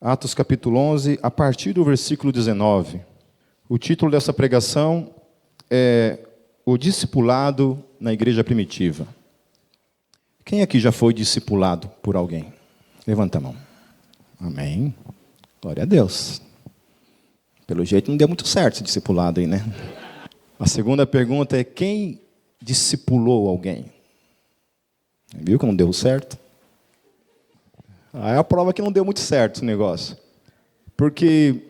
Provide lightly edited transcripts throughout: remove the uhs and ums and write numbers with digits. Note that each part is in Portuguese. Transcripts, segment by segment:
Atos capítulo 11, a partir do versículo 19. O título dessa pregação é O Discipulado na Igreja Primitiva. Quem aqui já foi discipulado por alguém? Levanta a mão. Amém. Glória a Deus. Pelo jeito não deu muito certo esse discipulado aí, né? A segunda pergunta é: quem discipulou alguém? Viu que não deu certo? Aí é a prova que não deu muito certo esse negócio. Porque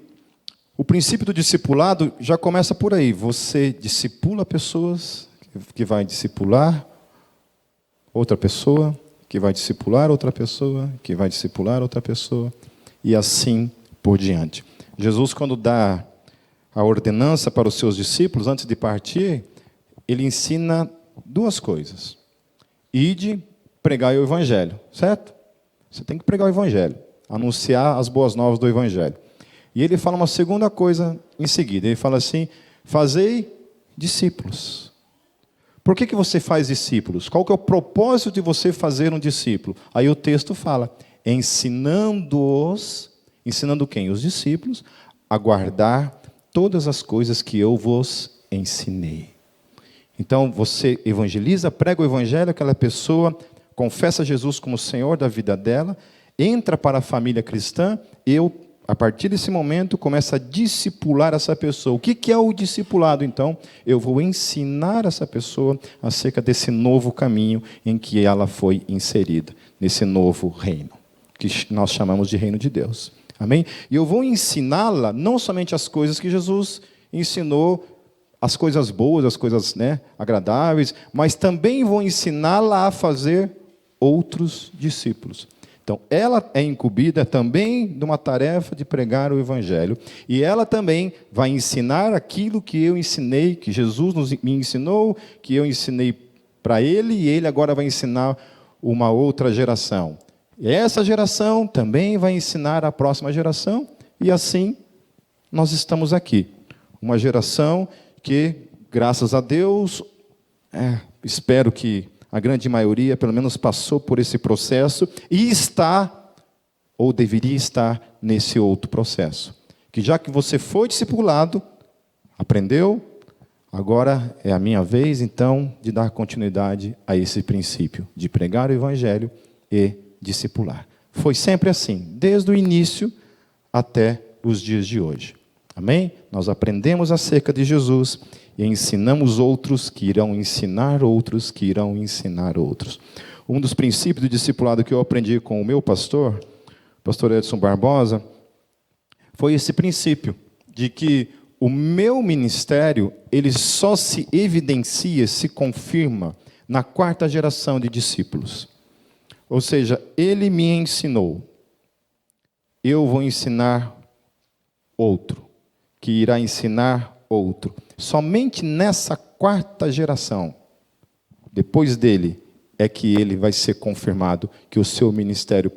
o princípio do discipulado já começa por aí. Você discipula pessoas, que vai discipular outra pessoa, que vai discipular outra pessoa, que vai discipular outra pessoa, e assim por diante. Jesus, quando dá a ordenança para os seus discípulos, antes de partir, ele ensina duas coisas. Ide, pregai o Evangelho, certo? Você tem que pregar o Evangelho, anunciar as boas novas do Evangelho. E ele fala uma segunda coisa em seguida. Ele fala assim: fazei discípulos. Por que você faz discípulos? Qual que é o propósito de você fazer um discípulo? Aí o texto fala: ensinando-os, ensinando quem? Os discípulos, a guardar todas as coisas que eu vos ensinei. Então você evangeliza, prega o Evangelho, aquela pessoa confessa Jesus como Senhor da vida dela, entra para a família cristã, a partir desse momento, começo a discipular essa pessoa. O que é o discipulado, então? Eu vou ensinar essa pessoa acerca desse novo caminho em que ela foi inserida, nesse novo reino, que nós chamamos de reino de Deus. Amém? E eu vou ensiná-la não somente as coisas que Jesus ensinou, as coisas boas, as coisas, agradáveis, mas também vou ensiná-la a fazer outros discípulos. Então, ela é incumbida também de uma tarefa de pregar o Evangelho. E ela também vai ensinar aquilo que eu ensinei, que Jesus me ensinou, que eu ensinei para ele, e ele agora vai ensinar uma outra geração. E essa geração também vai ensinar a próxima geração, e assim nós estamos aqui. Uma geração que, graças a Deus, espero que a grande maioria, pelo menos, passou por esse processo e está, ou deveria estar, nesse outro processo. Que já que você foi discipulado, aprendeu, agora é a minha vez, então, de dar continuidade a esse princípio, de pregar o Evangelho e discipular. Foi sempre assim, desde o início até os dias de hoje. Amém? Nós aprendemos acerca de Jesus e ensinamos outros que irão ensinar outros que irão ensinar outros. Um dos princípios do discipulado que eu aprendi com o meu pastor Edson Barbosa, foi esse princípio de que o meu ministério, ele só se evidencia, se confirma na quarta geração de discípulos. Ou seja, ele me ensinou, eu vou ensinar outro, que irá ensinar outro. Somente nessa quarta geração, depois dele, é que ele vai ser confirmado que o seu ministério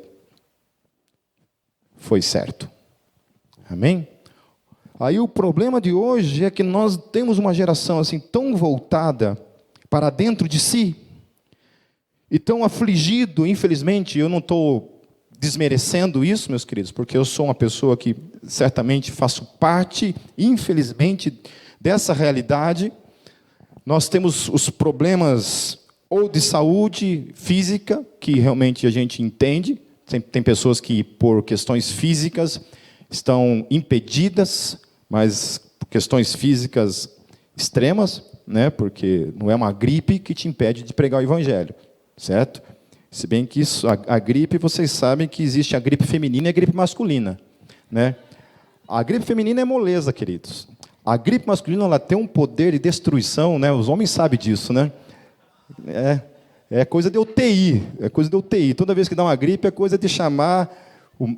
foi certo. Amém? Aí o problema de hoje é que nós temos uma geração assim tão voltada para dentro de si, e tão afligido, infelizmente. Eu não estou desmerecendo isso, meus queridos, porque eu sou uma pessoa que certamente faço parte, infelizmente, dessa realidade. Nós temos os problemas ou de saúde física, que realmente a gente entende. Tem pessoas que, por questões físicas, estão impedidas, mas por questões físicas extremas, porque não é uma gripe que te impede de pregar o Evangelho, certo? Se bem que isso, a gripe, vocês sabem que existe a gripe feminina e a gripe masculina, A gripe feminina é moleza, queridos. A gripe masculina, ela tem um poder de destruição, Os homens sabem disso, É coisa de UTI, Toda vez que dá uma gripe, é coisa de chamar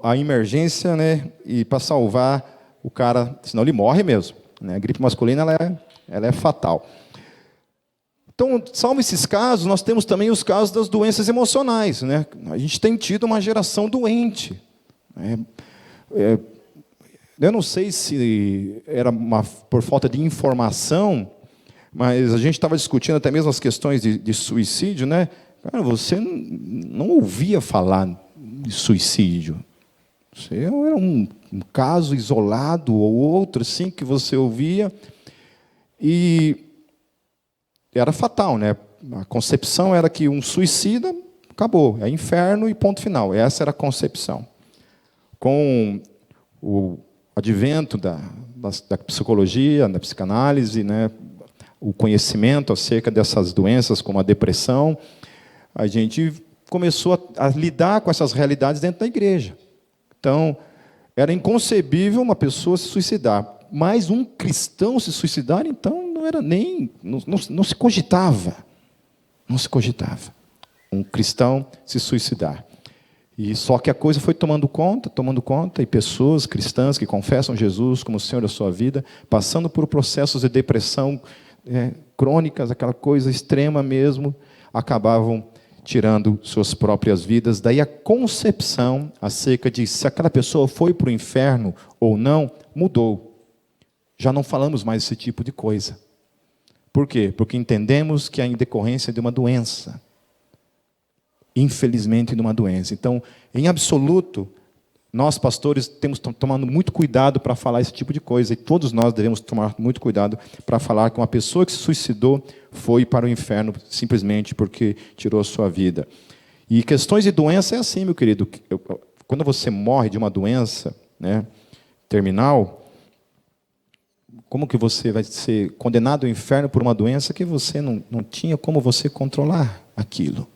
a emergência, e para salvar o cara, senão ele morre mesmo. A gripe masculina, ela é fatal. Então, salvo esses casos, nós temos também os casos das doenças emocionais, A gente tem tido uma geração doente. Eu não sei se era por falta de informação, mas a gente estava discutindo até mesmo as questões de suicídio, Cara, você não ouvia falar de suicídio. Era um caso isolado ou outro, assim, que você ouvia, e era fatal, né? A concepção era que um suicida, acabou, é inferno e ponto final. Essa era a concepção. Com o advento da psicologia, da psicanálise, né? O conhecimento acerca dessas doenças, como a depressão, a gente começou a lidar com essas realidades dentro da igreja. Então, era inconcebível uma pessoa se suicidar. Mas um cristão se suicidar, então, não era nem... Não se cogitava. Não se cogitava. Um cristão se suicidar. E só que a coisa foi tomando conta, e pessoas cristãs que confessam Jesus como o Senhor da sua vida, passando por processos de depressão crônicas, aquela coisa extrema mesmo, acabavam tirando suas próprias vidas. Daí a concepção acerca de se aquela pessoa foi para o inferno ou não, mudou. Já não falamos mais esse tipo de coisa. Por quê? Porque entendemos que é em decorrência de uma doença. Infelizmente, de uma doença. Então, em absoluto, nós, pastores, temos tomado muito cuidado para falar esse tipo de coisa. E todos nós devemos tomar muito cuidado para falar que uma pessoa que se suicidou foi para o inferno simplesmente porque tirou a sua vida. E questões de doença é assim, meu querido. Quando você morre de uma doença, né, terminal, como que você vai ser condenado ao inferno por uma doença que você não tinha como você controlar aquilo?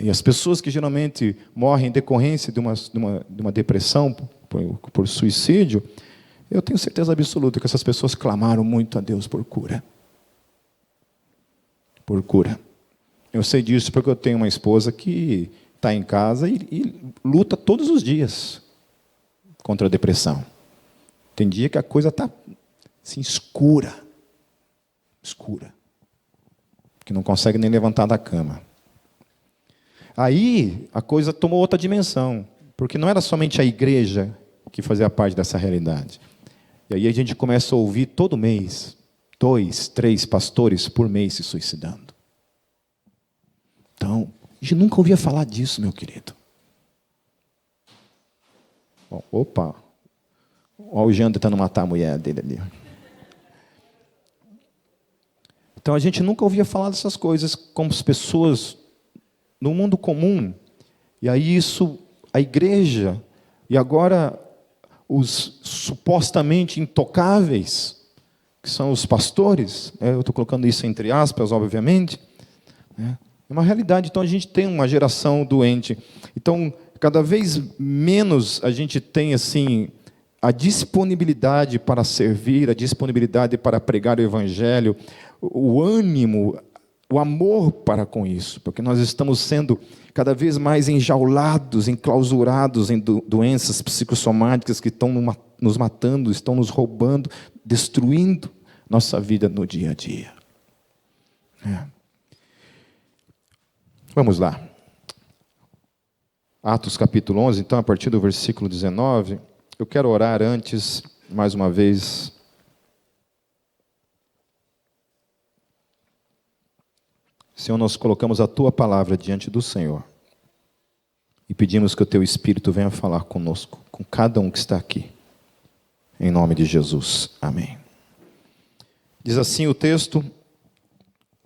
E as pessoas que geralmente morrem em decorrência de uma depressão por suicídio, eu tenho certeza absoluta que essas pessoas clamaram muito a Deus por cura. Por cura. Eu sei disso porque eu tenho uma esposa que está em casa e luta todos os dias contra a depressão. Tem dia que a coisa está assim, escura, que não consegue nem levantar da cama. Aí a coisa tomou outra dimensão, porque não era somente a igreja que fazia parte dessa realidade. E aí a gente começa a ouvir todo mês, 2, 3 pastores por mês se suicidando. Então, a gente nunca ouvia falar disso, meu querido. Opa, olha o Jean tentando matar a mulher dele ali. Então a gente nunca ouvia falar dessas coisas como as pessoas no mundo comum. E aí isso, a igreja, e agora os supostamente intocáveis, que são os pastores, eu estou colocando isso entre aspas, obviamente, é uma realidade. Então a gente tem uma geração doente. Então, cada vez menos a gente tem assim a disponibilidade para servir, a disponibilidade para pregar o evangelho, o ânimo, o amor para com isso, porque nós estamos sendo cada vez mais enjaulados, enclausurados em doenças psicossomáticas que estão nos matando, estão nos roubando, destruindo nossa vida no dia a dia. Vamos lá. Atos capítulo 11, então, a partir do versículo 19, eu quero orar antes, mais uma vez. Senhor, nós colocamos a Tua palavra diante do Senhor e pedimos que o Teu Espírito venha falar conosco, com cada um que está aqui, em nome de Jesus. Amém. Diz assim o texto: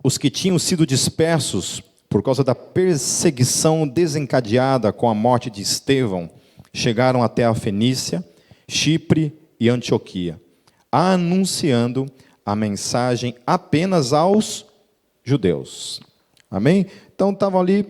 os que tinham sido dispersos por causa da perseguição desencadeada com a morte de Estevão, chegaram até a Fenícia, Chipre e Antioquia, anunciando a mensagem apenas aos judeus. Amém? Então estavam ali,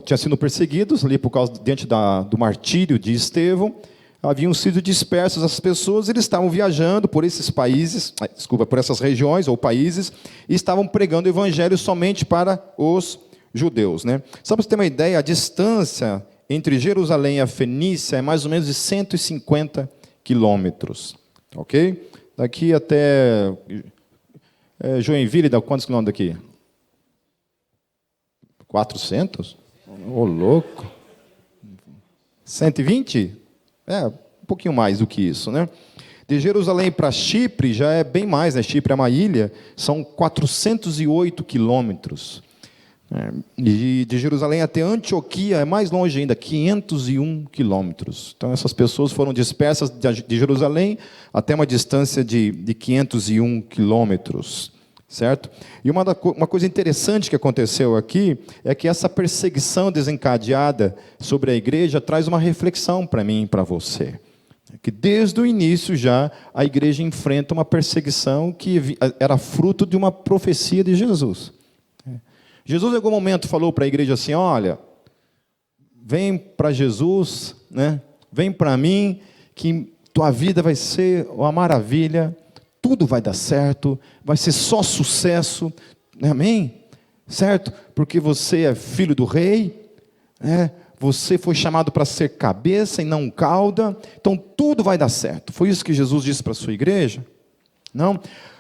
tinham sido perseguidos ali por causa, diante do martírio de Estevão, haviam sido dispersos as pessoas, eles estavam viajando por esses países, por essas regiões ou países, e estavam pregando o evangelho somente para os judeus, né? Só para você ter uma ideia, a distância entre Jerusalém e a Fenícia é mais ou menos de 150 quilômetros, ok? Daqui até Joinville, dá quantos quilômetros daqui? 400? Ô, louco! 120? Um pouquinho mais do que isso, né? De Jerusalém para Chipre já é bem mais, né? Chipre é uma ilha, são 408 quilômetros. E de Jerusalém até Antioquia é mais longe ainda, 501 quilômetros. Então essas pessoas foram dispersas de Jerusalém até uma distância de 501 quilômetros, certo? E uma coisa interessante que aconteceu aqui é que essa perseguição desencadeada sobre a igreja traz uma reflexão para mim e para você. Que desde o início já a igreja enfrenta uma perseguição que era fruto de uma profecia de Jesus. Jesus, em algum momento, falou para a igreja assim: olha, vem para Jesus, né? Vem para mim, que tua vida vai ser uma maravilha, tudo vai dar certo, vai ser só sucesso, amém? Certo? Porque você é filho do rei, né? Você foi chamado para ser cabeça e não cauda, então tudo vai dar certo. Foi isso que Jesus disse para a sua igreja? Não?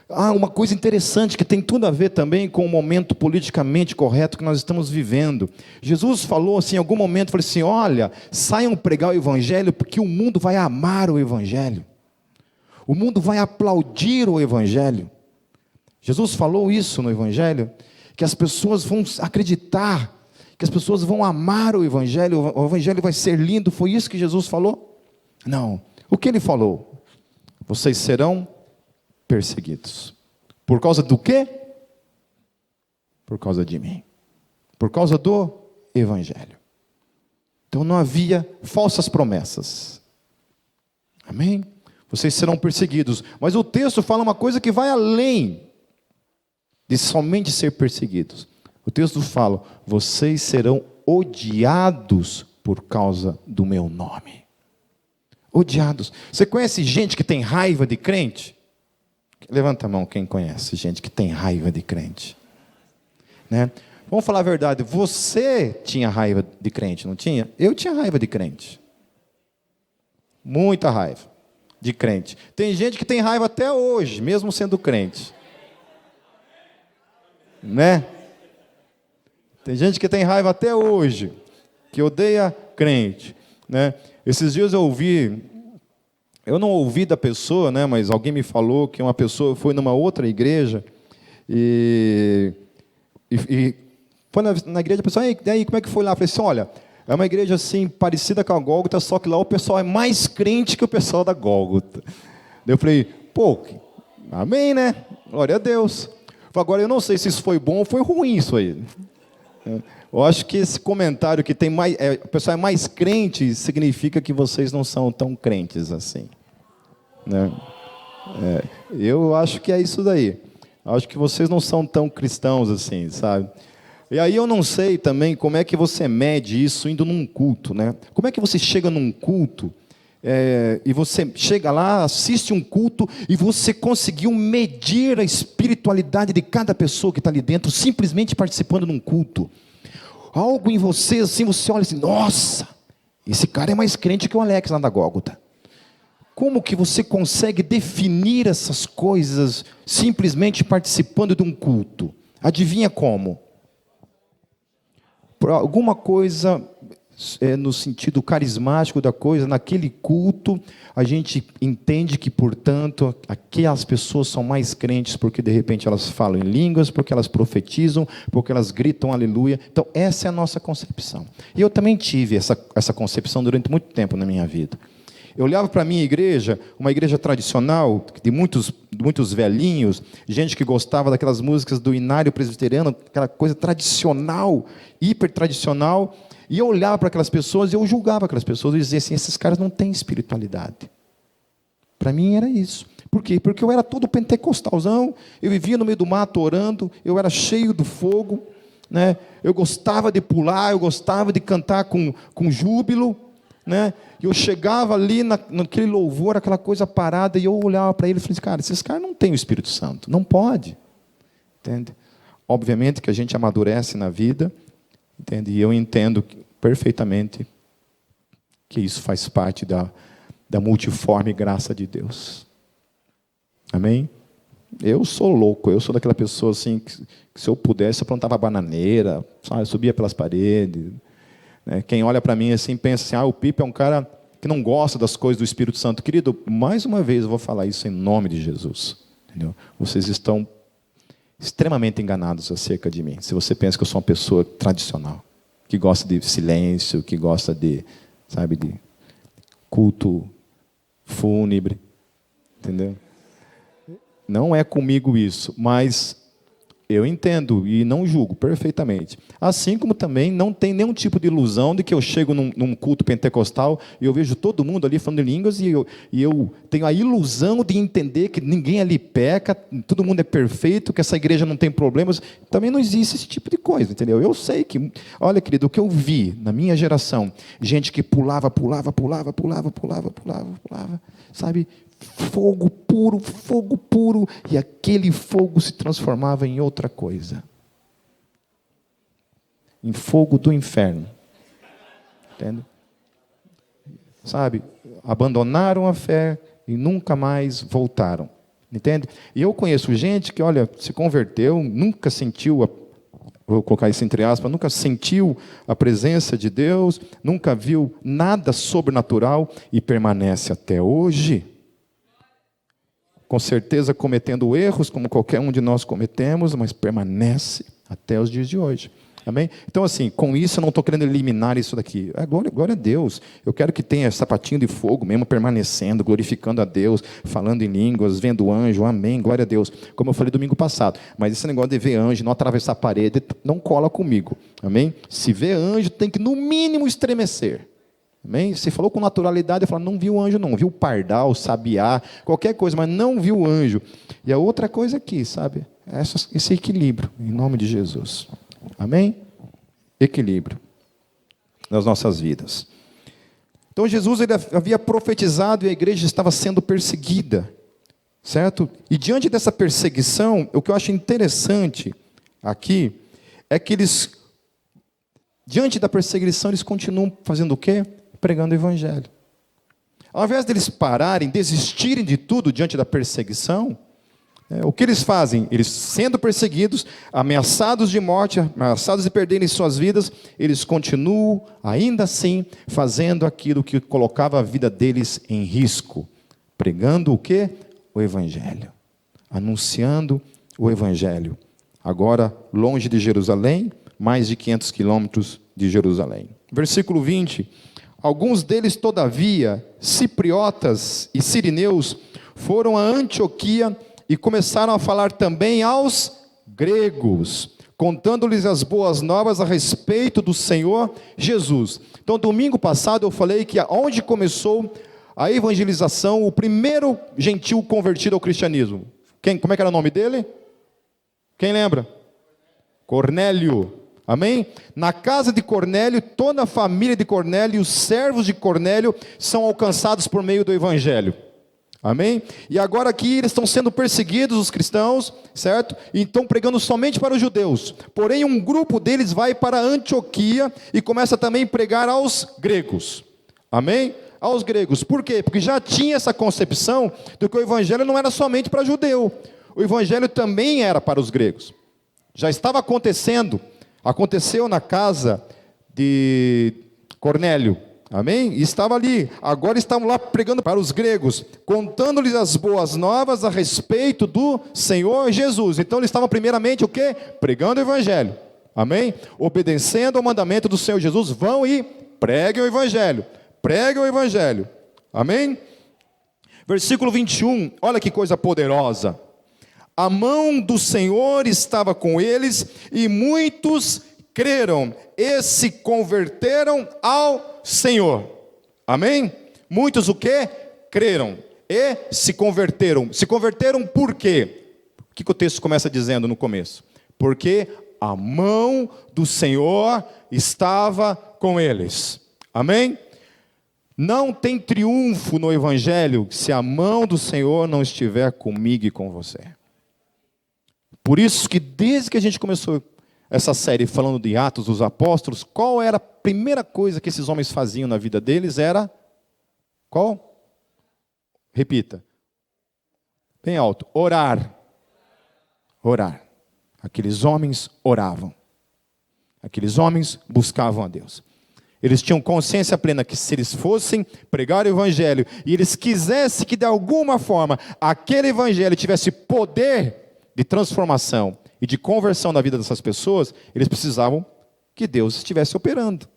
Uma coisa interessante que tem tudo a ver também com o momento politicamente correto que nós estamos vivendo. Jesus falou assim, em algum momento, falou assim: olha, saiam pregar o evangelho, porque o mundo vai amar o evangelho. O mundo vai aplaudir o evangelho. Jesus falou isso no evangelho, que as pessoas vão acreditar, que as pessoas vão amar o evangelho vai ser lindo. Foi isso que Jesus falou? Não. O que ele falou? Vocês serão perseguidos. Por causa do quê? Por causa de mim. Por causa do evangelho. Então não havia falsas promessas. Amém? Vocês serão perseguidos. Mas o texto fala uma coisa que vai além de somente ser perseguidos. O texto fala: vocês serão odiados por causa do meu nome. Odiados. Você conhece gente que tem raiva de crente? Levanta a mão quem conhece gente que tem raiva de crente, né? Vamos falar a verdade, você tinha raiva de crente, não tinha? Eu tinha raiva de crente, muita raiva de crente. Tem gente que tem raiva até hoje, mesmo sendo crente, né? Tem gente que tem raiva até hoje, que odeia crente, né? Esses dias eu não ouvi da pessoa, né, mas alguém me falou que uma pessoa foi numa outra igreja e foi na igreja, a pessoa: e aí, como é que foi lá? Eu falei assim: olha, é uma igreja assim parecida com a Gólgota, só que lá o pessoal é mais crente que o pessoal da Gólgota. Eu falei: pô, amém, né? Glória a Deus. Agora eu não sei se isso foi bom ou foi ruim isso aí. Eu acho que esse comentário que tem mais, o pessoal é mais crente, significa que vocês não são tão crentes assim, né? Eu acho que é isso daí. Acho que vocês não são tão cristãos assim, sabe? E aí eu não sei também como é que você mede isso indo num culto, né? Como é que você chega num culto e você chega lá, assiste um culto e você conseguiu medir a espiritualidade de cada pessoa que está ali dentro, simplesmente participando de um culto? Algo em você, assim, você olha assim: nossa, esse cara é mais crente que o Alex lá da Gólgota. Como que você consegue definir essas coisas simplesmente participando de um culto? Adivinha como? Por alguma coisa no sentido carismático da coisa, naquele culto, a gente entende que, portanto, aquelas pessoas são mais crentes porque, de repente, elas falam em línguas, porque elas profetizam, porque elas gritam aleluia. Então, essa é a nossa concepção. E eu também tive essa concepção durante muito tempo na minha vida. Eu olhava para a minha igreja, uma igreja tradicional, de muitos velhinhos, gente que gostava daquelas músicas do inário presbiteriano, aquela coisa tradicional, hiper tradicional. E eu olhava para aquelas pessoas e eu julgava aquelas pessoas e dizia assim: esses caras não têm espiritualidade. Para mim era isso. Por quê? Porque eu era todo pentecostalzão, eu vivia no meio do mato orando, eu era cheio do fogo, né? Eu gostava de pular, eu gostava de cantar com júbilo, né? Eu chegava ali naquele louvor, aquela coisa parada, e eu olhava para ele e falei assim: cara, esses caras não têm o Espírito Santo, não pode. Entende? Obviamente que a gente amadurece na vida, entende? E eu entendo perfeitamente que isso faz parte da multiforme graça de Deus. Amém? Eu sou louco, eu sou daquela pessoa assim, que se eu pudesse, eu plantava bananeira, sabe? Eu subia pelas paredes. Né? Quem olha para mim assim, pensa assim: o Pipe é um cara que não gosta das coisas do Espírito Santo. Querido, mais uma vez eu vou falar isso em nome de Jesus. Entendeu? Vocês estão extremamente enganados acerca de mim. Se você pensa que eu sou uma pessoa tradicional, que gosta de silêncio, que gosta de, sabe, de culto fúnebre, entendeu? Não é comigo isso, mas eu entendo e não julgo perfeitamente. Assim como também não tem nenhum tipo de ilusão de que eu chego num culto pentecostal e eu vejo todo mundo ali falando em línguas e eu tenho a ilusão de entender que ninguém ali peca, todo mundo é perfeito, que essa igreja não tem problemas. Também não existe esse tipo de coisa, entendeu? Eu sei que, olha querido, o que eu vi na minha geração, gente que pulava, sabe? Fogo puro, e aquele fogo se transformava em outra coisa. Em fogo do inferno. Entende? Sabe? Abandonaram a fé e nunca mais voltaram. Entende? E eu conheço gente que, olha, se converteu, nunca sentiu, vou colocar isso entre aspas, nunca sentiu a presença de Deus, nunca viu nada sobrenatural e permanece até hoje. Com certeza cometendo erros, como qualquer um de nós cometemos, mas permanece até os dias de hoje. Amém? Então, assim, com isso eu não estou querendo eliminar isso daqui. Glória a Deus. Eu quero que tenha sapatinho de fogo mesmo, permanecendo, glorificando a Deus, falando em línguas, vendo anjo. Amém, glória a Deus. Como eu falei domingo passado. Mas esse negócio de ver anjo, não atravessar a parede, não cola comigo. Amém? Se vê anjo, tem que no mínimo estremecer. Amém? Se falou com naturalidade, eu falo, não viu anjo não, viu pardal, sabiá, qualquer coisa, mas não viu anjo. E a outra coisa aqui, sabe? Esse equilíbrio, em nome de Jesus. Amém? Equilíbrio nas nossas vidas. Então Jesus ele havia profetizado e a igreja estava sendo perseguida, certo? E diante dessa perseguição, o que eu acho interessante aqui é que eles, diante da perseguição, eles continuam fazendo o quê? Pregando o evangelho. Ao invés deles pararem, desistirem de tudo diante da perseguição, o que eles fazem? Eles sendo perseguidos, ameaçados de morte, ameaçados de perderem suas vidas, eles continuam, ainda assim, fazendo aquilo que colocava a vida deles em risco. Pregando o quê? O evangelho. Anunciando o evangelho. Agora, longe de Jerusalém, mais de 500 quilômetros de Jerusalém. Versículo 20. Alguns deles, todavia, cipriotas e sirineus, foram a Antioquia e começaram a falar também aos gregos, contando-lhes as boas novas a respeito do Senhor Jesus. Então, domingo passado eu falei que onde começou a evangelização, o primeiro gentil convertido ao cristianismo. Como é que era o nome dele? Quem lembra? Cornélio. Amém? Na casa de Cornélio, toda a família de Cornélio e os servos de Cornélio são alcançados por meio do evangelho. Amém? E agora aqui eles estão sendo perseguidos, os cristãos, certo? E estão pregando somente para os judeus. Porém, um grupo deles vai para Antioquia e começa também a pregar aos gregos. Amém? Aos gregos. Por quê? Porque já tinha essa concepção de que o evangelho não era somente para judeu. O evangelho também era para os gregos. Já estava acontecendo. Aconteceu na casa de Cornélio. Amém? E estava ali, agora estavam lá pregando para os gregos, contando-lhes as boas novas a respeito do Senhor Jesus. Então eles estavam primeiramente o quê? Pregando o evangelho. Amém? Obedecendo ao mandamento do Senhor Jesus, vão e preguem o evangelho. Preguem o evangelho. Amém? Versículo 21, olha que coisa poderosa. A mão do Senhor estava com eles e muitos creram e se converteram ao Senhor. Amém? Muitos o quê? Creram e se converteram. Se converteram por quê? O que o texto começa dizendo no começo? Porque a mão do Senhor estava com eles. Amém? Não tem triunfo no evangelho se a mão do Senhor não estiver comigo e com você. Por isso que desde que a gente começou essa série falando de Atos dos Apóstolos, qual era a primeira coisa que esses homens faziam na vida deles? Era qual? Repita. Bem alto. Orar. Orar. Aqueles homens oravam. Aqueles homens buscavam a Deus. Eles tinham consciência plena que se eles fossem pregar o evangelho e eles quisessem que de alguma forma aquele evangelho tivesse poder de transformação, e de conversão na vida dessas pessoas, eles precisavam que Deus estivesse operando.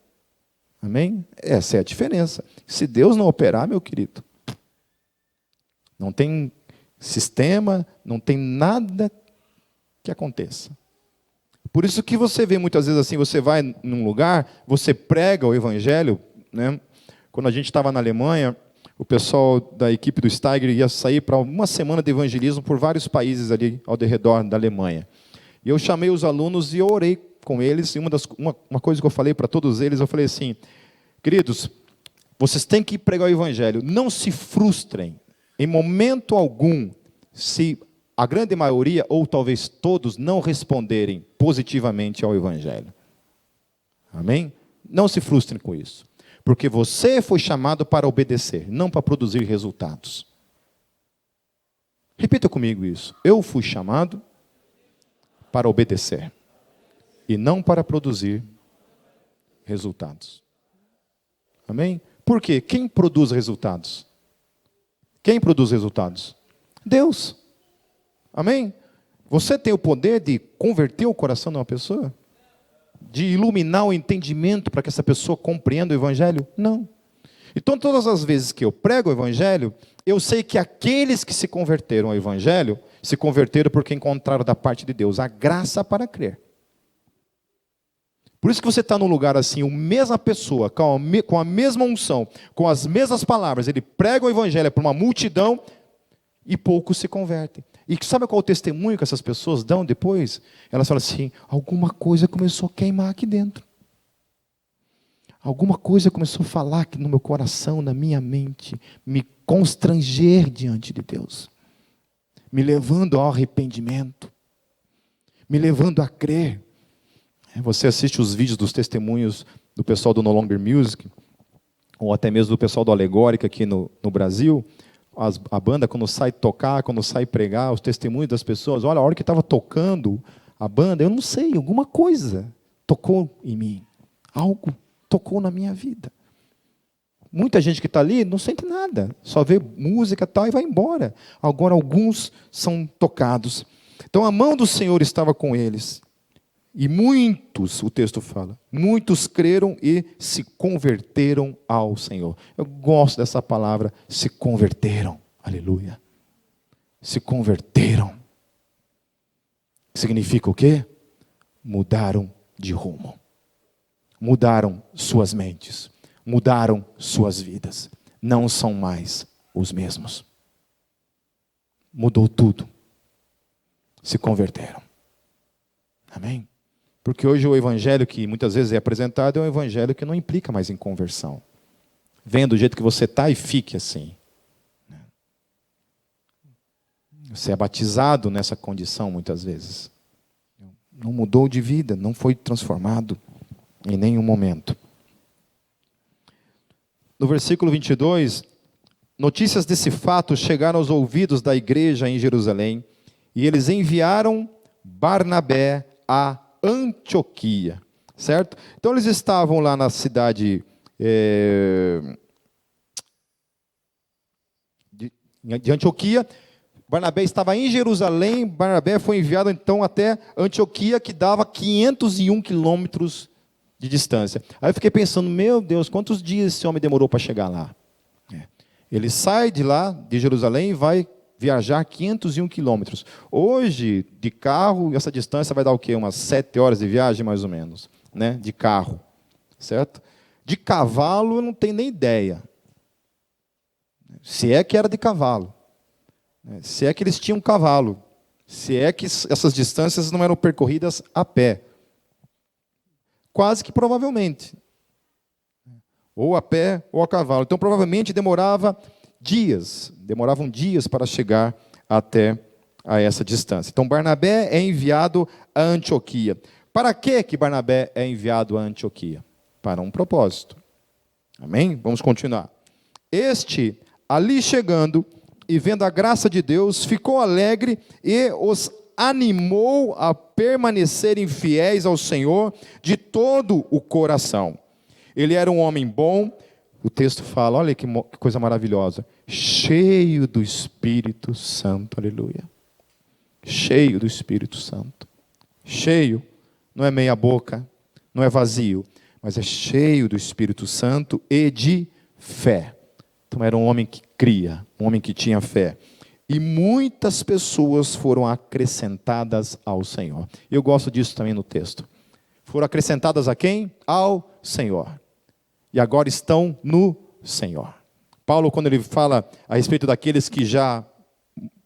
Amém? Essa é a diferença. Se Deus não operar, meu querido, não tem sistema, não tem nada que aconteça. Por isso que você vê muitas vezes assim, você vai num lugar, você prega o evangelho, né? Quando a gente estava na Alemanha, o pessoal da equipe do Steiger ia sair para uma semana de evangelismo por vários países ali ao redor da Alemanha. E eu chamei os alunos e eu orei com eles, e uma coisa que eu falei para todos eles, eu falei assim, queridos, vocês têm que pregar o evangelho, não se frustrem, em momento algum, se a grande maioria, ou talvez todos, não responderem positivamente ao evangelho. Amém? Não se frustrem com isso. Porque você foi chamado para obedecer, não para produzir resultados. Repita comigo isso. Eu fui chamado para obedecer e não para produzir resultados. Amém? Por quê? Quem produz resultados? Quem produz resultados? Deus. Amém? Você tem o poder de converter o coração de uma pessoa? De iluminar o entendimento para que essa pessoa compreenda o evangelho? Não. Então, todas as vezes que eu prego o evangelho, eu sei que aqueles que se converteram ao evangelho, se converteram porque encontraram da parte de Deus a graça para crer. Por isso que você está num lugar assim, a mesma pessoa, com a mesma unção, com as mesmas palavras, ele prega o evangelho para uma multidão e poucos se convertem. E sabe qual é o testemunho que essas pessoas dão depois? Elas falam assim, alguma coisa começou a queimar aqui dentro. Alguma coisa começou a falar aqui no meu coração, na minha mente, me constranger diante de Deus. Me levando ao arrependimento. Me levando a crer. Você assiste os vídeos dos testemunhos do pessoal do No Longer Music, ou até mesmo do pessoal do Alegórica aqui no Brasil. A banda, quando sai tocar, quando sai pregar, os testemunhos das pessoas, olha, a hora que estava tocando a banda, eu não sei, alguma coisa tocou em mim. Algo tocou na minha vida. Muita gente que está ali não sente nada, só vê música e tal e vai embora. Agora alguns são tocados. Então a mão do Senhor estava com eles. E muitos, o texto fala, muitos creram e se converteram ao Senhor. Eu gosto dessa palavra, se converteram. Aleluia. Se converteram. Significa o quê? Mudaram de rumo. Mudaram suas mentes. Mudaram suas vidas. Não são mais os mesmos. Mudou tudo. Se converteram. Amém? Porque hoje o evangelho que muitas vezes é apresentado é um evangelho que não implica mais em conversão. Venha do jeito que você está e fique assim. Você é batizado nessa condição muitas vezes. Não mudou de vida, não foi transformado em nenhum momento. No versículo 22, notícias desse fato chegaram aos ouvidos da igreja em Jerusalém, e eles enviaram Barnabé a Antioquia, certo? Então eles estavam lá na cidade de Antioquia. Barnabé estava em Jerusalém. Barnabé foi enviado então até Antioquia, que dava 501 quilômetros de distância. Aí eu fiquei pensando, meu Deus, quantos dias esse homem demorou para chegar lá? Ele sai de lá, de Jerusalém, e vai viajar 501 quilômetros. Hoje, de carro, essa distância vai dar o quê? Umas 7 horas de viagem, mais ou menos, né? De carro, certo? De cavalo, eu não tenho nem ideia. Se é que era de cavalo. Se é que eles tinham cavalo. Se é que essas distâncias não eram percorridas a pé. Quase que provavelmente. Ou a pé ou a cavalo. Então, provavelmente demoravam dias para chegar até a essa distância. Então, Barnabé é enviado a Antioquia. Para que Barnabé é enviado a Antioquia? Para um propósito. Amém? Vamos continuar. Este, ali chegando e vendo a graça de Deus, ficou alegre e os animou a permanecerem fiéis ao Senhor de todo o coração. Ele era um homem bom. O texto fala, olha que coisa maravilhosa, cheio do Espírito Santo, aleluia. Cheio do Espírito Santo. cheio, não é meia boca, não é vazio, mas é cheio do Espírito Santo e de fé. Então era um homem que cria, um homem que tinha fé. E muitas pessoas foram acrescentadas ao Senhor. Eu gosto disso também no texto. Foram acrescentadas a quem? Ao Senhor. E agora estão no Senhor. Paulo, quando ele fala a respeito daqueles que já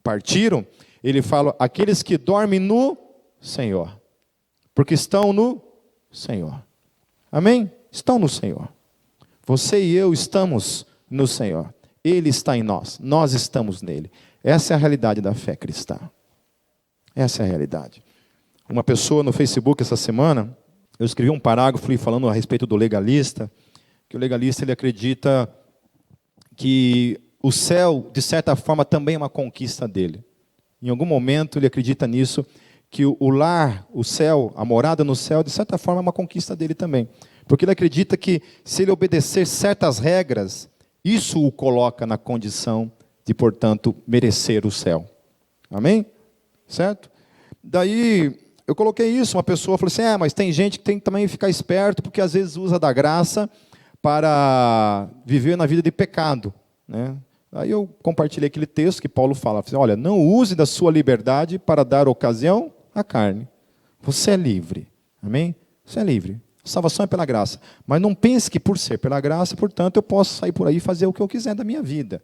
partiram, ele fala aqueles que dormem no Senhor. Porque estão no Senhor. Amém? Estão no Senhor. Você e eu estamos no Senhor. Ele está em nós. Nós estamos nele. Essa é a realidade da fé cristã. Essa é a realidade. Uma pessoa no Facebook essa semana, eu escrevi um parágrafo falando a respeito do legalista, que o legalista ele acredita que o céu, de certa forma, também é uma conquista dele. Em algum momento ele acredita nisso, que o lar, o céu, a morada no céu, de certa forma é uma conquista dele também. Porque ele acredita que se ele obedecer certas regras, isso o coloca na condição de, portanto, merecer o céu. Amém? Certo? Daí, eu coloquei isso, uma pessoa falou assim, mas tem gente que tem que também ficar esperto, porque às vezes usa da graça para viver na vida de pecado. Né? Aí eu compartilhei aquele texto que Paulo fala, assim, olha, não use da sua liberdade para dar ocasião à carne. Você é livre. Amém? Você é livre. Salvação é pela graça. Mas não pense que por ser pela graça, portanto, eu posso sair por aí e fazer o que eu quiser da minha vida.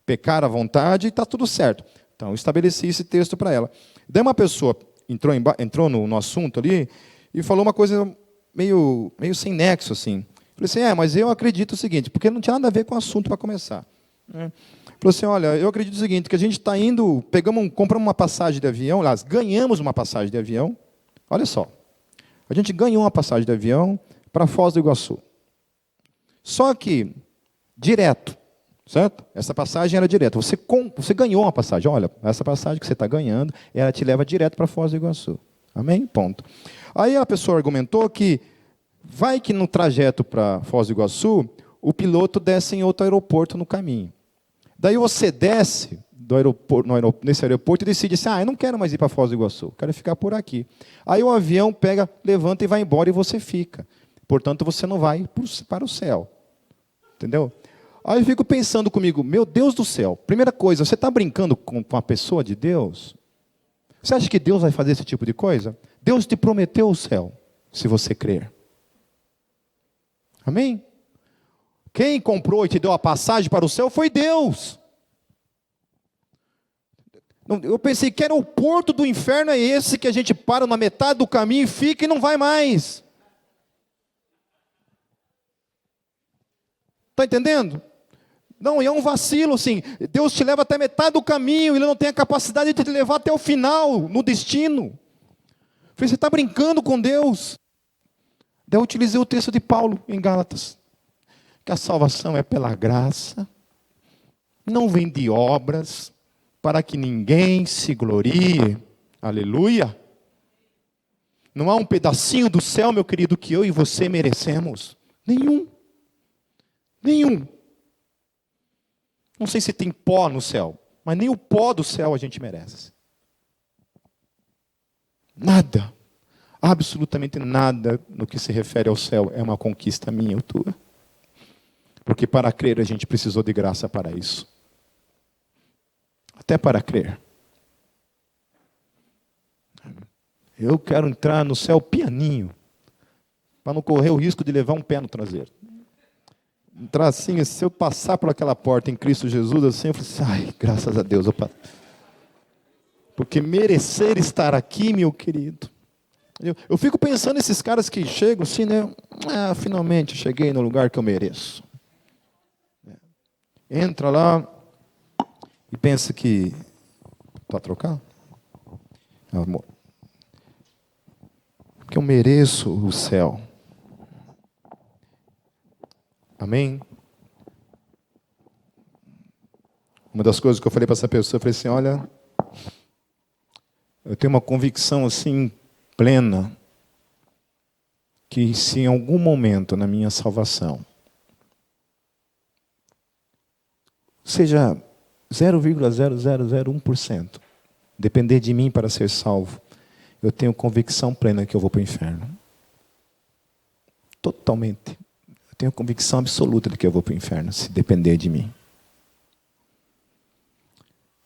Pecar à vontade e está tudo certo. Então, eu estabeleci esse texto para ela. Daí uma pessoa entrou no assunto ali e falou uma coisa meio sem nexo, assim. Falei assim, mas eu acredito o seguinte, porque não tinha nada a ver com o assunto para começar. Falou assim, olha, eu acredito o seguinte, que a gente está indo, compramos uma passagem de avião, aliás, ganhamos uma passagem de avião, olha só, a gente ganhou uma passagem de avião para Foz do Iguaçu. Só que, direto, certo? Essa passagem era direta. Você ganhou uma passagem. Olha, essa passagem que você está ganhando, ela te leva direto para Foz do Iguaçu. Amém? Ponto. Aí a pessoa argumentou que vai que no trajeto para Foz do Iguaçu, o piloto desce em outro aeroporto no caminho. Daí você desce nesse aeroporto e decide assim, eu não quero mais ir para Foz do Iguaçu, quero ficar por aqui. Aí o avião pega, levanta e vai embora e você fica. Portanto, você não vai para o céu. Entendeu? Aí eu fico pensando comigo, meu Deus do céu, primeira coisa, você está brincando com a pessoa de Deus? Você acha que Deus vai fazer esse tipo de coisa? Deus te prometeu o céu, se você crer. Amém? Quem comprou e te deu a passagem para o céu foi Deus. Eu pensei, que aeroporto do inferno é esse que a gente para na metade do caminho e fica e não vai mais? Está entendendo? Não, é um vacilo, assim. Deus te leva até metade do caminho, Ele não tem a capacidade de te levar até o final, no destino. Falei, você está brincando com Deus? Daí eu utilizei o texto de Paulo em Gálatas, que a salvação é pela graça, não vem de obras, para que ninguém se glorie. Aleluia! Não há um pedacinho do céu, meu querido, que eu e você merecemos. Nenhum. Nenhum. Não sei se tem pó no céu, mas nem o pó do céu a gente merece. Nada. Absolutamente nada no que se refere ao céu é uma conquista minha ou tua. Porque para crer a gente precisou de graça para isso. Até para crer. Eu quero entrar no céu pianinho, para não correr o risco de levar um pé no traseiro. Entrar assim, se eu passar por aquela porta em Cristo Jesus, assim, eu falo assim, graças a Deus, porque merecer estar aqui, meu querido. Eu fico pensando nesses caras que chegam assim, né? Finalmente cheguei no lugar que eu mereço. Entra lá e pensa que... Para trocar? Amor. Porque eu mereço o céu. Amém? Uma das coisas que eu falei para essa pessoa, eu falei assim, olha, eu tenho uma convicção assim, plena, que se em algum momento na minha salvação, seja 0,0001%, depender de mim para ser salvo, eu tenho convicção plena que eu vou para o inferno. Totalmente. Eu tenho convicção absoluta de que eu vou para o inferno, se depender de mim.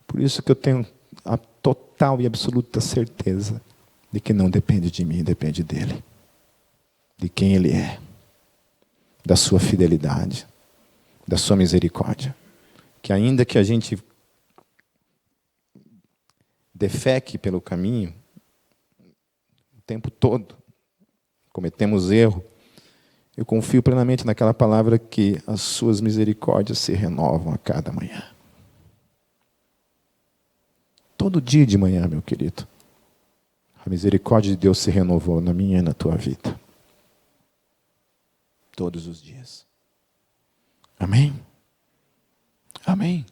Por isso que eu tenho a total e absoluta certeza de que não depende de mim, depende dele. De quem ele é. Da sua fidelidade. Da sua misericórdia. Que ainda que a gente defeque pelo caminho, o tempo todo, cometemos erro, eu confio plenamente naquela palavra que as suas misericórdias se renovam a cada manhã. Todo dia de manhã, meu querido, a misericórdia de Deus se renovou na minha e na tua vida. Todos os dias. Amém? Amém.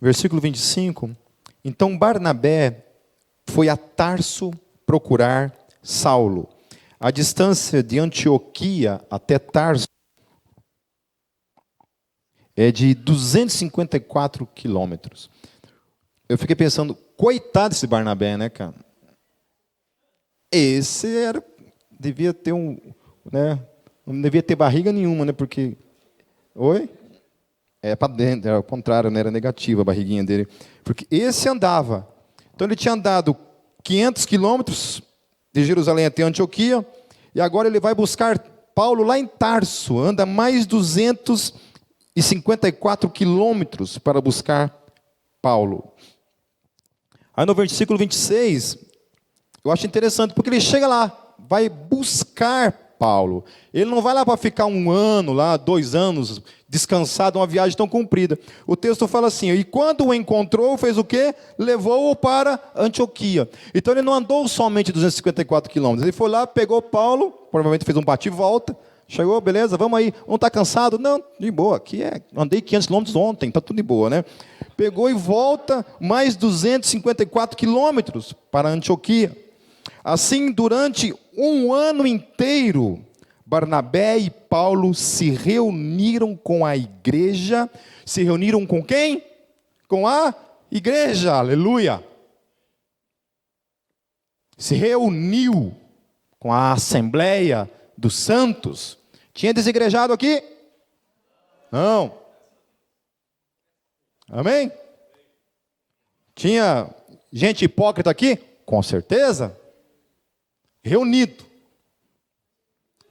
Versículo 25. Então Barnabé foi a Tarso procurar Saulo. A distância de Antioquia até Tarso é de 254 quilômetros. Eu fiquei pensando, coitado desse Barnabé, né, cara? Devia ter não devia ter barriga nenhuma, né? Porque, oi? É para dentro, era o contrário, não era negativa a barriguinha dele. Porque esse andava. Então ele tinha andado 500 quilômetros de Jerusalém até Antioquia, e agora ele vai buscar Paulo lá em Tarso, anda mais 254 quilômetros para buscar Paulo. Aí no versículo 26, eu acho interessante, porque ele chega lá, vai buscar Paulo. Ele não vai lá para ficar 1 ano, lá 2 anos, descansado, uma viagem tão comprida. O texto fala assim, e quando o encontrou, fez o quê? Levou-o para Antioquia. Então ele não andou somente 254 quilômetros, ele foi lá, pegou Paulo, provavelmente fez um bate e volta, chegou, beleza, vamos aí, não está cansado? Não, de boa, aqui andei 500 quilômetros ontem, está tudo de boa, né? Pegou e volta mais 254 quilômetros para Antioquia. Assim, durante 1 ano inteiro, Barnabé e Paulo se reuniram com a igreja. Se reuniram com quem? Com a igreja, aleluia. Se reuniu com a Assembleia dos Santos. Tinha desigrejado aqui? Não. Amém? Tinha gente hipócrita aqui? Com certeza. Reunido.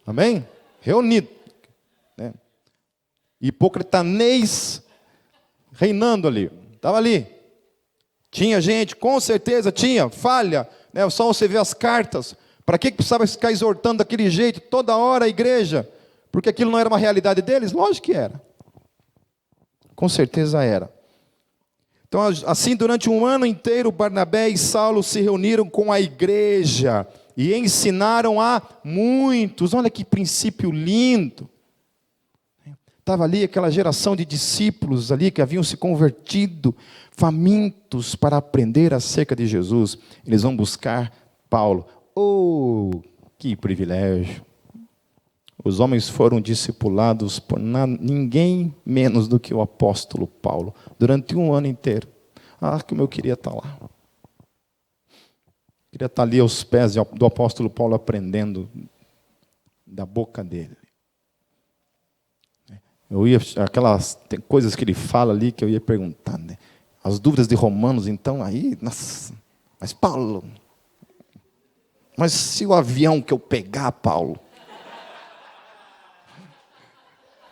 Amém? Reunido. Né? Hipócritanês reinando ali. Estava ali. Tinha gente, com certeza tinha, falha. Né? Só você vê as cartas. Para que precisava ficar exortando daquele jeito toda hora a igreja? Porque aquilo não era uma realidade deles? Lógico que era. Com certeza era. Então, assim, durante 1 ano inteiro, Barnabé e Saulo se reuniram com a igreja e ensinaram a muitos. Olha que princípio lindo. Estava ali aquela geração de discípulos ali que haviam se convertido, famintos para aprender acerca de Jesus. Eles vão buscar Paulo. Oh, que privilégio. Os homens foram discipulados por ninguém menos do que o apóstolo Paulo, durante 1 ano inteiro. Ah, como eu queria estar lá. Queria estar ali aos pés do apóstolo Paulo, aprendendo da boca dele. Tem coisas que ele fala ali que eu ia perguntar, né? As dúvidas de Romanos, então, aí, nossa, mas Paulo, mas se o avião que eu pegar, Paulo,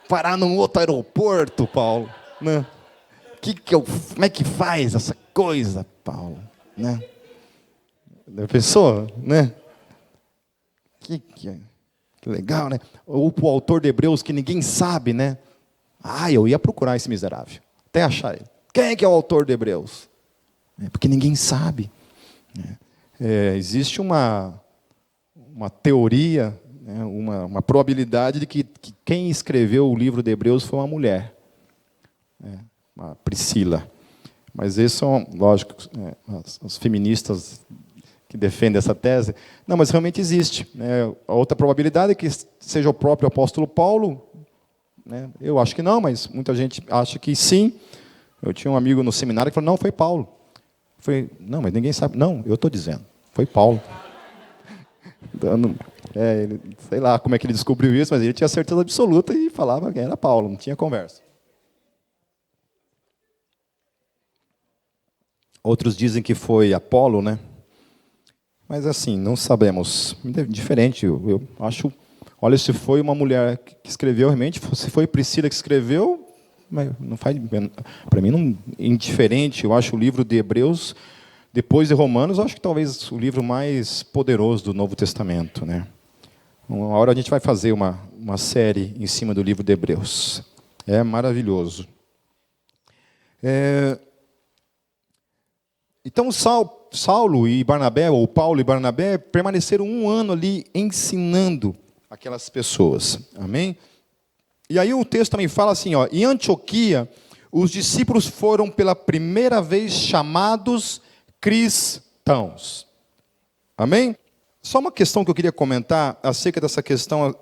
parar num outro aeroporto, Paulo, né? Como é que faz essa coisa, Paulo, né? A pessoa, né? Que legal, né? Ou para o autor de Hebreus, que ninguém sabe, né? Ah, eu ia procurar esse miserável, até achar ele. Quem é que é o autor de Hebreus? Porque ninguém sabe. Existe uma teoria, né? uma probabilidade de que quem escreveu o livro de Hebreus foi uma mulher, a Priscila. Mas isso são, lógico, as feministas que defendem essa tese. Não, mas realmente existe. Né? A outra probabilidade é que seja o próprio apóstolo Paulo. Né? Eu acho que não, mas muita gente acha que sim. Eu tinha um amigo no seminário que falou, não, foi Paulo. Eu falei, não, mas ninguém sabe. Não, eu estou dizendo, foi Paulo. Ele, sei lá como é que ele descobriu isso, mas ele tinha certeza absoluta e falava que era Paulo, não tinha conversa. Outros dizem que foi Apolo, né? Mas assim, não sabemos. Diferente, eu acho. Olha, se foi uma mulher que escreveu, realmente, se foi Priscila que escreveu, não faz. Para mim, não, indiferente. Eu acho o livro de Hebreus, depois de Romanos, eu acho que talvez o livro mais poderoso do Novo Testamento, né? Uma hora a gente vai fazer uma série em cima do livro de Hebreus. É maravilhoso. Então, Saulo e Barnabé, ou Paulo e Barnabé, permaneceram 1 ano ali ensinando aquelas pessoas. Amém? E aí o texto também fala assim, ó, em Antioquia, os discípulos foram pela primeira vez chamados cristãos. Amém? Só uma questão que eu queria comentar acerca dessa questão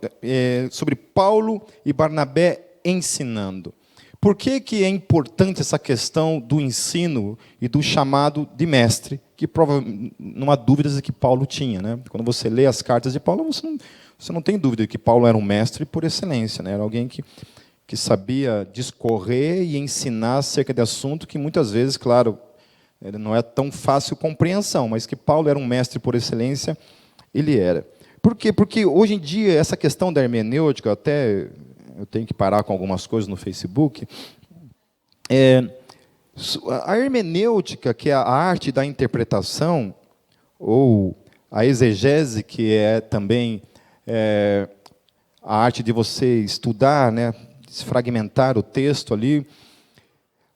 sobre Paulo e Barnabé ensinando. Por que é importante essa questão do ensino e do chamado de mestre, que não há dúvidas de que Paulo tinha, né? Quando você lê as cartas de Paulo, você não tem dúvida de que Paulo era um mestre por excelência, né? Era alguém que sabia discorrer e ensinar acerca de assunto que muitas vezes, claro, não é tão fácil compreensão, mas que Paulo era um mestre por excelência, ele era. Por quê? Porque hoje em dia essa questão da hermenêutica, até eu tenho que parar com algumas coisas no Facebook. A hermenêutica, que é a arte da interpretação, ou a exegese, que é também a arte de você estudar, né, desfragmentar o texto ali.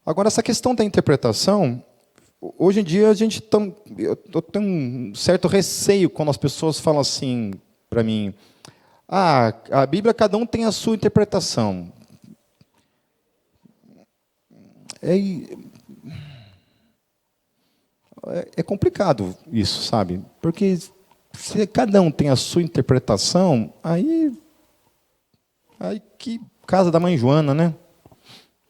Agora, essa questão da interpretação, hoje em dia eu tenho um certo receio quando as pessoas falam assim para mim, a Bíblia, cada um tem a sua interpretação. É complicado isso, sabe? Porque se cada um tem a sua interpretação, aí que casa da mãe Joana, né?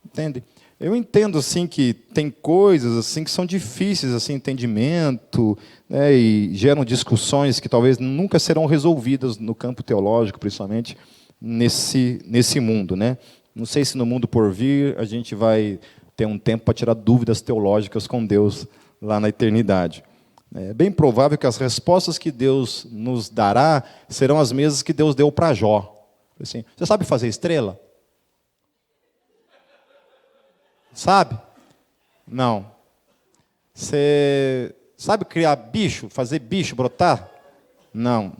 Entende? Eu entendo assim que tem coisas assim que são difíceis assim, entendimento, né, e geram discussões que talvez nunca serão resolvidas no campo teológico, principalmente nesse mundo, né? Não sei se no mundo por vir a gente vai ter um tempo para tirar dúvidas teológicas com Deus lá na eternidade. É bem provável que as respostas que Deus nos dará serão as mesmas que Deus deu para Jó. Assim, você sabe fazer estrela? Sabe? Não. Você sabe criar bicho, fazer bicho brotar? Não.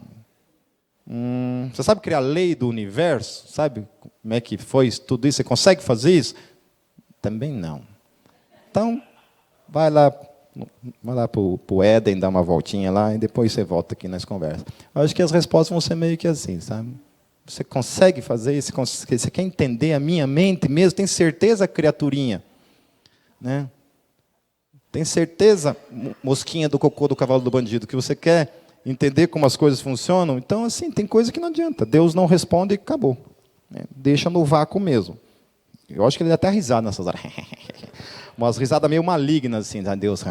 Você sabe criar a lei do universo? Sabe como é que foi tudo isso? Você consegue fazer isso? Também não. Então, vai lá para o Éden, dar uma voltinha lá, e depois você volta aqui nas conversas. Eu acho que as respostas vão ser meio que assim, sabe? Você consegue fazer isso? Você quer entender a minha mente mesmo? Tem certeza, criaturinha? Né? Tem certeza, mosquinha do cocô do cavalo do bandido, que você quer entender como as coisas funcionam? Então, assim, tem coisa que não adianta. Deus não responde e acabou. Né? Deixa no vácuo mesmo. Eu acho que ele dá até risada nessas horas. Umas risadas meio malignas, assim, da Deus.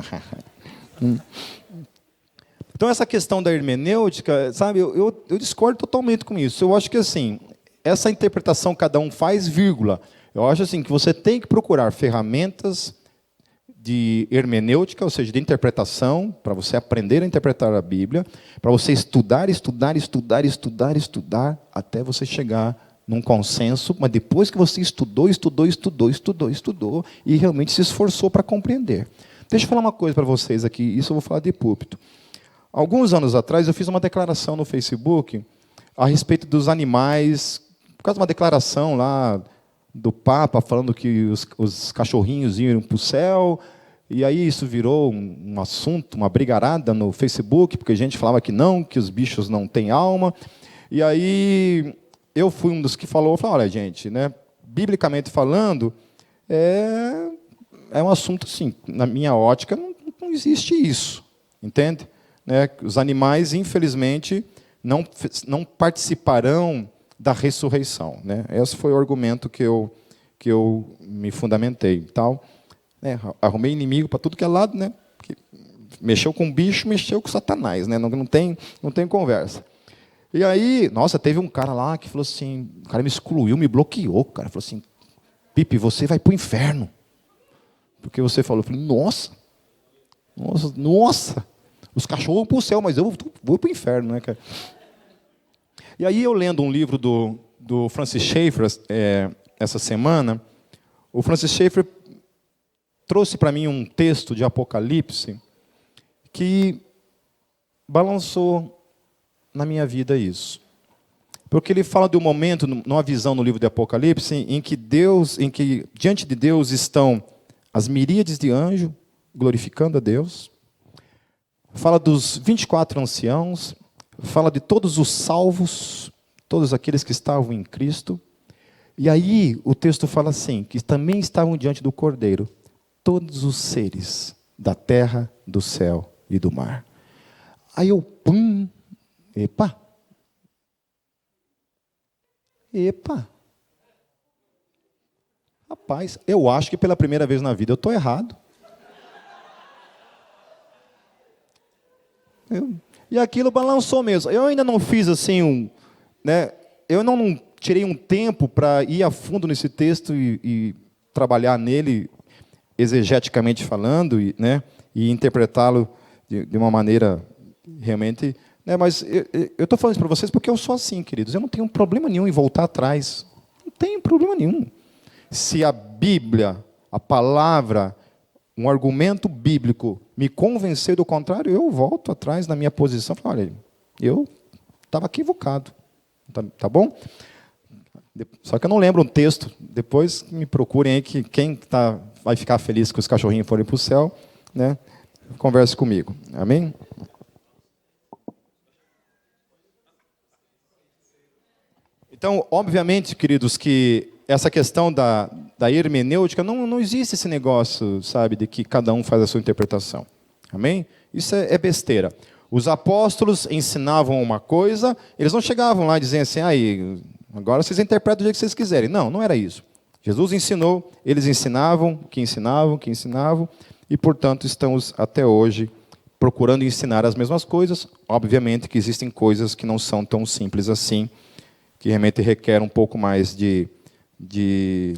Então, essa questão da hermenêutica, sabe, eu discordo totalmente com isso. Eu acho que, assim, essa interpretação cada um faz, vírgula. Eu acho assim que você tem que procurar ferramentas de hermenêutica, ou seja, de interpretação, para você aprender a interpretar a Bíblia, para você estudar, até você chegar num consenso, mas depois que você estudou, e realmente se esforçou para compreender. Deixa eu falar uma coisa para vocês aqui, isso eu vou falar de púlpito. Alguns anos atrás, eu fiz uma declaração no Facebook a respeito dos animais, por causa de uma declaração lá do Papa, falando que os cachorrinhos iam para o céu, e aí isso virou um assunto, uma brigarada no Facebook, porque a gente falava que não, que os bichos não têm alma, e aí eu fui um dos que falou, olha, gente, né, biblicamente falando, é um assunto assim, na minha ótica, não existe isso, entende? Né, os animais, infelizmente, não participarão da ressurreição, né? Esse foi o argumento que eu me fundamentei, tal. né? Arrumei inimigo para tudo que é lado, né? Porque mexeu com bicho, mexeu com Satanás, né? Não tem conversa. E aí, nossa, teve um cara lá que falou assim, o cara me excluiu, me bloqueou, cara. Falou assim, Pipe, você vai para o inferno. Porque você falou, eu falei, nossa. Os cachorros vão para o céu, mas eu vou para o inferno, né, cara? E aí eu lendo um livro do Francis Schaeffer, essa semana, o Francis Schaeffer trouxe para mim um texto de Apocalipse que balançou na minha vida isso. Porque ele fala de um momento, numa visão no livro de Apocalipse, em que diante de Deus estão as miríades de anjos glorificando a Deus. Fala dos 24 anciãos, fala de todos os salvos, todos aqueles que estavam em Cristo. E aí o texto fala assim, que também estavam diante do Cordeiro, todos os seres da terra, do céu e do mar. Aí eu, epa. Rapaz, eu acho que pela primeira vez na vida eu estou errado. E aquilo balançou mesmo. Eu ainda não fiz assim eu não tirei um tempo para ir a fundo nesse texto e trabalhar nele exegeticamente falando, e interpretá-lo de uma maneira realmente. Mas eu estou falando isso para vocês porque eu sou assim, queridos. Eu não tenho problema nenhum em voltar atrás. Não tenho problema nenhum. Se a Bíblia, a palavra, um argumento bíblico me convencer do contrário, eu volto atrás na minha posição e falo, olha, eu estava equivocado. Tá bom? Só que eu não lembro um texto. Depois me procurem aí, que quem vai ficar feliz que os cachorrinhos forem para o céu, converse comigo. Amém? Então, obviamente, queridos, que essa questão da hermenêutica, não existe esse negócio, sabe, de que cada um faz a sua interpretação. Amém? Isso é besteira. Os apóstolos ensinavam uma coisa, eles não chegavam lá e diziam assim, agora vocês interpretam do jeito que vocês quiserem. Não era isso. Jesus ensinou, eles ensinavam, que ensinavam, e, portanto, estamos até hoje procurando ensinar as mesmas coisas. Obviamente que existem coisas que não são tão simples assim, que realmente requer um pouco mais de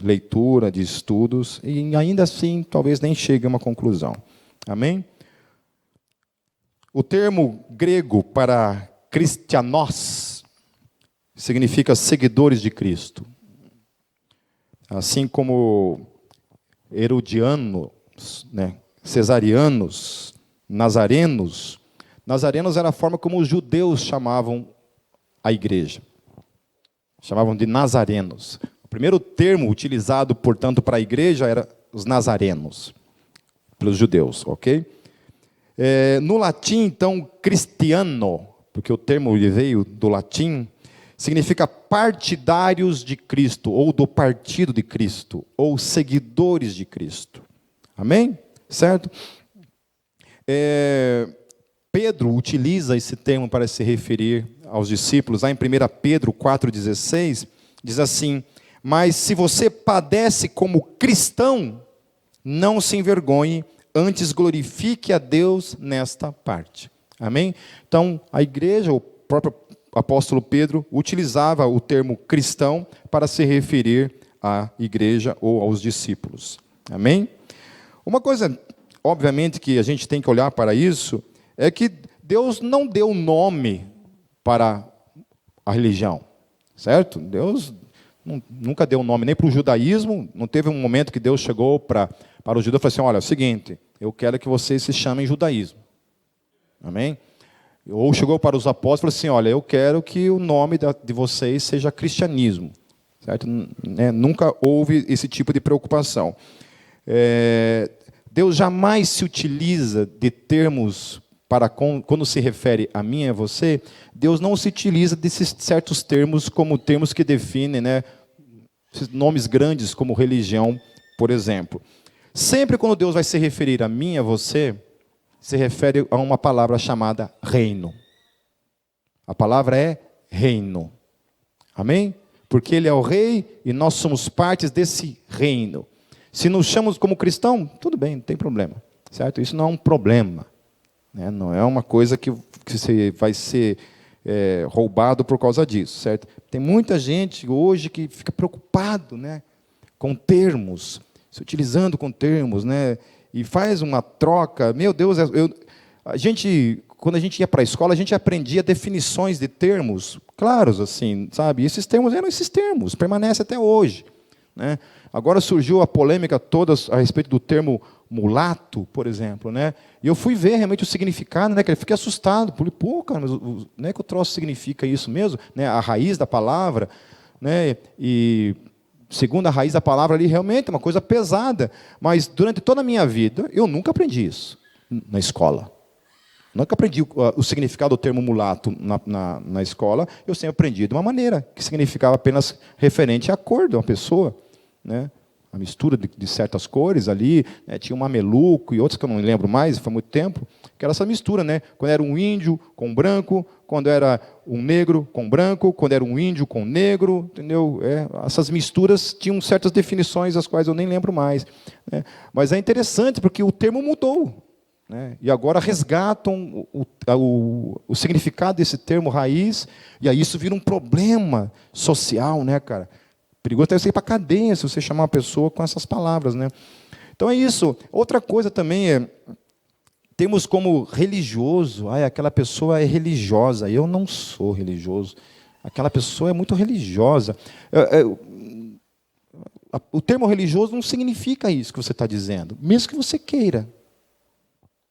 leitura, de estudos, e ainda assim talvez nem chegue a uma conclusão. Amém? O termo grego para cristianos significa seguidores de Cristo. Assim como herodianos, cesarianos, nazarenos. Nazarenos era a forma como os judeus chamavam a igreja. Chamavam de nazarenos. O primeiro termo utilizado, portanto, para a igreja era os nazarenos, pelos judeus, ok? No latim, então, cristiano, porque o termo veio do latim, significa partidários de Cristo, ou do partido de Cristo, ou seguidores de Cristo. Amém? Certo? Pedro utiliza esse termo para se referir aos discípulos. Lá em 1 Pedro 4,16, diz assim, mas se você padece como cristão, não se envergonhe, antes glorifique a Deus nesta parte. Amém? Então, a igreja, o próprio apóstolo Pedro, utilizava o termo cristão para se referir à igreja ou aos discípulos. Amém? Uma coisa, obviamente, que a gente tem que olhar para isso, é que Deus não deu nome para a religião, certo? Deus nunca deu nome nem para o judaísmo, não teve um momento que Deus chegou para o judeu e falou assim, olha, é o seguinte, eu quero que vocês se chamem judaísmo. Amém? Ou chegou para os apóstolos e falou assim, olha, eu quero que o nome de vocês seja cristianismo. Certo? Nunca houve esse tipo de preocupação. Deus jamais se utiliza de termos quando se refere a mim e a você, Deus não se utiliza desses certos termos como termos que definem, esses nomes grandes como religião, por exemplo. Sempre quando Deus vai se referir a mim e a você, se refere a uma palavra chamada reino. A palavra é reino. Amém? Porque Ele é o rei e nós somos partes desse reino. Se nos chamamos como cristão, tudo bem, não tem problema, certo? Isso não é um problema, né? Não é uma coisa que você vai ser roubado por causa disso, certo? Tem muita gente hoje que fica preocupado, né, com termos, se utilizando com termos, né, e faz uma troca. Meu Deus, quando a gente ia para a escola, a gente aprendia definições de termos claros, assim, sabe? E esses termos eram esses termos, permanecem até hoje, né? Agora surgiu a polêmica toda a respeito do termo mulato, por exemplo, né? E eu fui ver realmente o significado, né? Que eu fiquei assustado. Falei, pô, cara, mas não é que o troço significa isso mesmo, né? A raiz da palavra, né? E segundo a raiz da palavra ali, realmente é uma coisa pesada. Mas durante toda a minha vida, eu nunca aprendi isso na escola. Nunca aprendi o significado do termo mulato na escola. Eu sempre aprendi de uma maneira que significava apenas referente à cor de uma pessoa, né? A mistura de certas cores ali, né? Tinha um mameluco e outros que eu não me lembro mais, foi muito tempo, que era essa mistura, né? Quando era um índio com branco, quando era um negro com branco, quando era um índio com negro, entendeu? Essas misturas tinham certas definições, as quais eu nem lembro mais, né? Mas é interessante porque o termo mudou, né? E agora resgatam o significado desse termo raiz, e aí isso vira um problema social, né, cara? Perigoso até você ir para a cadeia se você chamar uma pessoa com essas palavras, né? Então é isso. Outra coisa também temos como religioso, aquela pessoa é religiosa. Eu não sou religioso. Aquela pessoa é muito religiosa. O termo religioso não significa isso que você está dizendo, mesmo que você queira.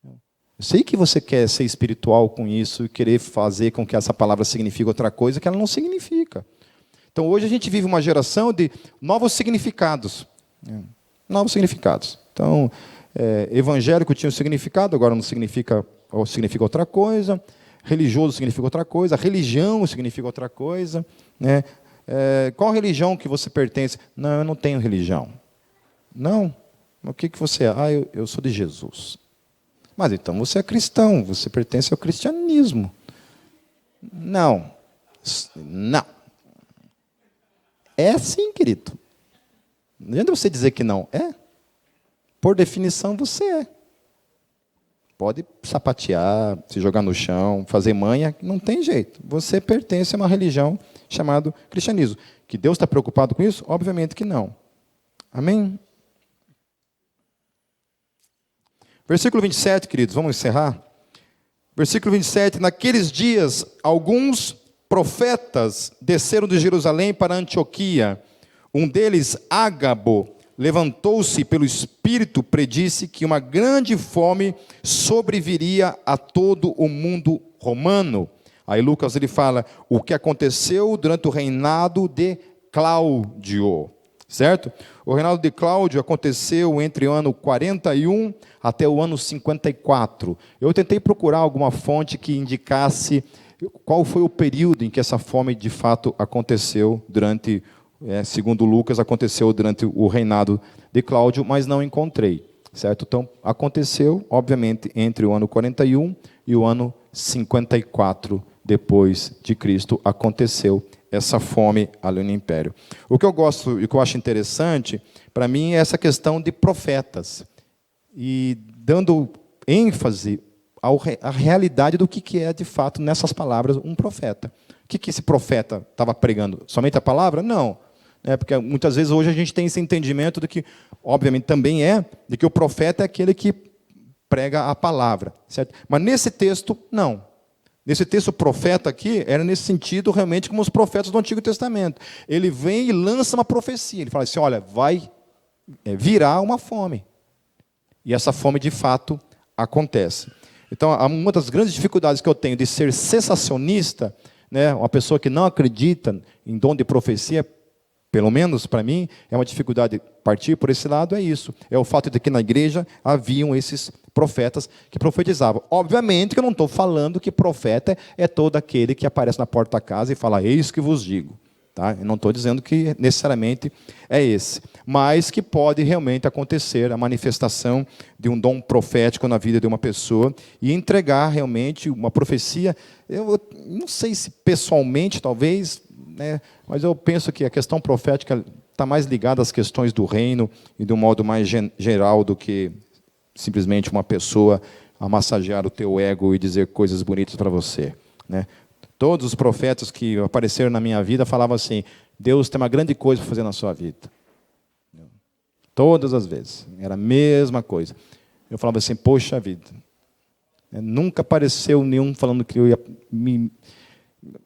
Eu sei que você quer ser espiritual com isso e querer fazer com que essa palavra signifique outra coisa que ela não significa. Então, hoje a gente vive uma geração de novos significados. Novos significados. Então, evangélico tinha um significado, agora não significa, ou significa outra coisa. Religioso significa outra coisa. Religião significa outra coisa, né? Qual religião que você pertence? Não, eu não tenho religião. Não. O que você é? Eu sou de Jesus. Mas então você é cristão, você pertence ao cristianismo. Não. Não. É sim, querido. Não adianta você dizer que não. Por definição, você é. Pode sapatear, se jogar no chão, fazer manha, não tem jeito. Você pertence a uma religião chamada cristianismo. Que Deus está preocupado com isso? Obviamente que não. Amém? Versículo 27, queridos, vamos encerrar. Versículo 27, naqueles dias, alguns profetas desceram de Jerusalém para Antioquia. Um deles, Ágabo, levantou-se pelo Espírito, predisse que uma grande fome sobreviria a todo o mundo romano. Aí Lucas ele fala o que aconteceu durante o reinado de Cláudio, certo? O reinado de Cláudio aconteceu entre o ano 41 até o ano 54. Eu tentei procurar alguma fonte que indicasse qual foi o período em que essa fome de fato aconteceu durante, segundo Lucas, aconteceu durante o reinado de Cláudio, mas não encontrei, certo? Então, aconteceu, obviamente, entre o ano 41 e o ano 54 depois de Cristo, aconteceu essa fome ali no Império. O que eu gosto e o que eu acho interessante, para mim, é essa questão de profetas, e dando ênfase a realidade do que é, de fato, nessas palavras, um profeta. O que esse profeta estava pregando? Somente a palavra? Não. Porque muitas vezes hoje a gente tem esse entendimento de que, obviamente, também de que o profeta é aquele que prega a palavra, certo? Mas nesse texto, não. Nesse texto, o profeta aqui era nesse sentido realmente como os profetas do Antigo Testamento. Ele vem e lança uma profecia. Ele fala assim, olha, vai virar uma fome. E essa fome, de fato, acontece. Então, uma das grandes dificuldades que eu tenho de ser cessacionista, né, uma pessoa que não acredita em dom de profecia, pelo menos para mim, é uma dificuldade partir por esse lado, é isso. É o fato de que na igreja haviam esses profetas que profetizavam. Obviamente que eu não estou falando que profeta é todo aquele que aparece na porta da casa e fala, eis que vos digo. Tá? Eu não estou dizendo que necessariamente é esse, mas que pode realmente acontecer a manifestação de um dom profético na vida de uma pessoa e entregar realmente uma profecia. Eu não sei se pessoalmente, talvez, né, mas eu penso que a questão profética está mais ligado às questões do reino e de um modo mais geral do que simplesmente uma pessoa a massagear o teu ego e dizer coisas bonitas para você, né? Todos os profetas que apareceram na minha vida falavam assim: Deus tem uma grande coisa para fazer na sua vida. Todas as vezes. Era a mesma coisa. Eu falava assim: poxa vida. Nunca apareceu nenhum falando que eu ia me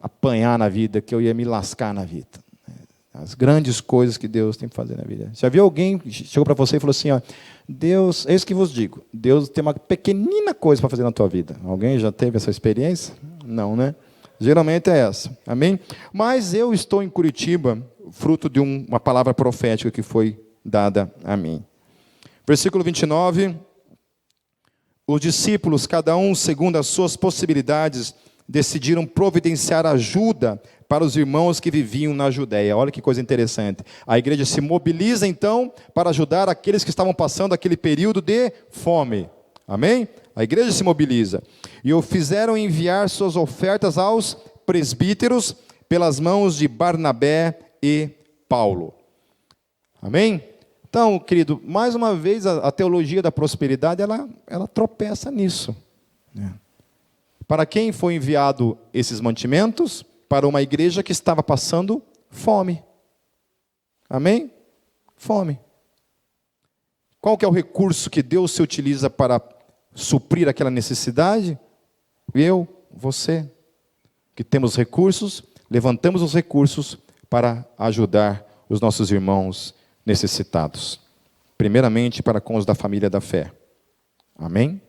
apanhar na vida, que eu ia me lascar na vida. As grandes coisas que Deus tem para fazer na vida. Já viu alguém que chegou para você e falou assim: ó, Deus, é isso que vos digo, Deus tem uma pequenina coisa para fazer na tua vida. Alguém já teve essa experiência? Não, né? Geralmente é essa, amém? Mas eu estou em Curitiba, fruto de uma palavra profética que foi dada a mim. Versículo 29, os discípulos, cada um segundo as suas possibilidades, decidiram providenciar ajuda para os irmãos que viviam na Judéia. Olha que coisa interessante. A igreja se mobiliza então para ajudar aqueles que estavam passando aquele período de fome. Amém? A igreja se mobiliza. E o fizeram enviar suas ofertas aos presbíteros pelas mãos de Barnabé e Paulo. Amém? Então, querido, mais uma vez a teologia da prosperidade, ela tropeça nisso. Para quem foi enviado esses mantimentos? Para uma igreja que estava passando fome. Amém? Fome. Qual que é o recurso que Deus se utiliza para suprir aquela necessidade? Eu, você, que temos recursos, levantamos os recursos para ajudar os nossos irmãos necessitados. Primeiramente para com os da família da fé. Amém?